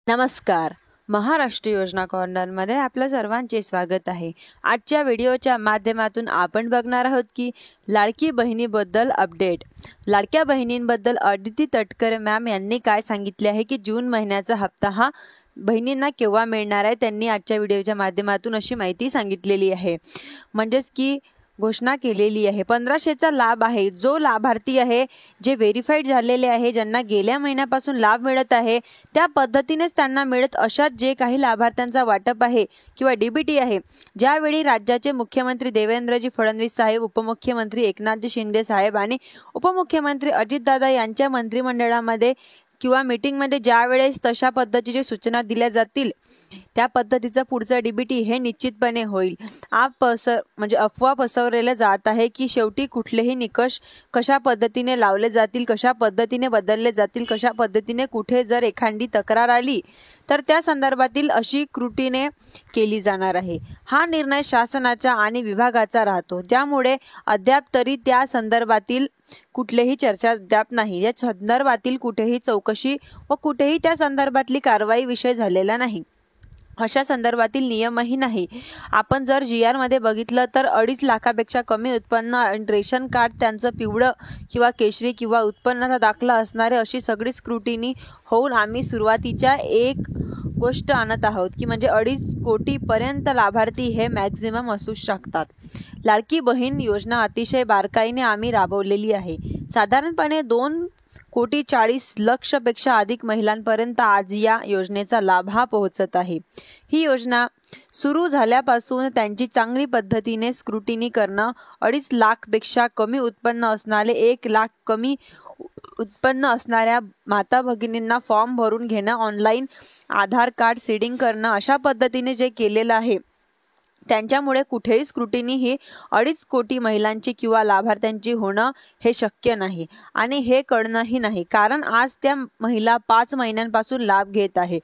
नमस्कार. महाराष्ट्र योजना कॉर्नरमध्ये आपल्या सर्वांचे स्वागत आहे. आजच्या व्हिडिओच्या माध्यमातून आपण बघणार आहोत की लाडकी बहिणीबद्दल अपडेट. लाडक्या बहिणींबद्दल अदिती तटकरे मॅम यांनी काय सांगितले आहे की जून महिन्याचा हप्ता हा बहिणींना केव्हा मिळणार आहे, त्यांनी आजच्या व्हिडिओच्या माध्यमातून अशी माहिती सांगितलेली आहे. म्हणजेच की घोषणा केलेली आहे. 1500चा लाभ आहे. जो लाभार्थी आहे, जे व्हेरीफाईड झालेले आहे, ज्यांना गेल्या महिन्यापासून लाभ मिळत आहे, त्या पद्धतीनेच त्यांना मिळत अशा जे काही लाभार्थ्यांचा वाटप आहे किंवा डीबीटी आहे, ज्यावेळी राज्याचे मुख्यमंत्री देवेंद्रजी फडणवीस साहेब, उपमुख्यमंत्री एकनाथजी शिंदे साहेब आणि उपमुख्यमंत्री अजितदादा यांच्या मंत्रिमंडळामध्ये किंवा मीटिंगमध्ये ज्यावेळेस तशा पद्धतीची सूचना दिल्या जातील, त्या पद्धतीचा पुढचा डीबीटी हे निश्चितपणे होईल. म्हणजे अफवा पसरवलेल्या जात आहे की शेवटी कुठलेही निकष कशा पद्धतीने लावले जातील, कशा पद्धतीने बदलले जातील, कशा पद्धतीने कुठे जर एखादी तक्रार आली तर त्या संदर्भातील अशी कृतीने केली जाणार आहे. हा निर्णय शासनाचा आणि विभागाचा राहतो, ज्यामुळे अद्याप तरी त्या संदर्भातील कुठलीही चर्चा अद्याप नाही. या संदर्भातील कुठेही चौकशी व कुठेही त्या संदर्भातली कारवाई विषय झालेला नाही. अशा संदर्भातील नियमही नाही. आपण जर GR मध्ये बघितलं तर 2.5 लाखापेक्षा कमी उत्पन्न आणि रेशन कार्ड त्यांचं पिवळं किंवा केशरी किंवा उत्पन्नाचा दाखला असणारे अशी सगळी स्क्रुटिनी होऊन आम्ही सुरुवातीच्या एक गोष्ट आणत आहोत की म्हणजे 2.5 कोटीपर्यंत लाभार्थी हे मॅक्झिमम असू शकतात. लाडकी बहीण योजना अतिशय बारकाईने आम्ही राबवलेली आहे. साधारणपणे 2,40,00,000 पेक्षा अधिक महिलांपर्यंत आज या योजनेचा लाभ हा पोहोचत आहे. ही योजना सुरू झाल्यापासून त्यांची चांगली पद्धतीने स्क्रुटिनी करणं, 2.5 लाखपेक्षा कमी उत्पन्न असणारे 1 लाख कमी उत्पन्न असणाऱ्या माता भगिनींना फॉर्म भरून घेणं, ऑनलाईन आधार कार्ड सीडिंग करणं, अशा पद्धतीने जे केलेलं आहे त्यांच्यामुळे कुठेही स्क्रुटिनी ही 2.5 कोटी महिलांची किंवा लाभार्थ्यांची होणं हे शक्य नाही आणि हे कळणंही नाही, कारण आज त्या महिला 5 महिन्यांपासून लाभ घेत आहे.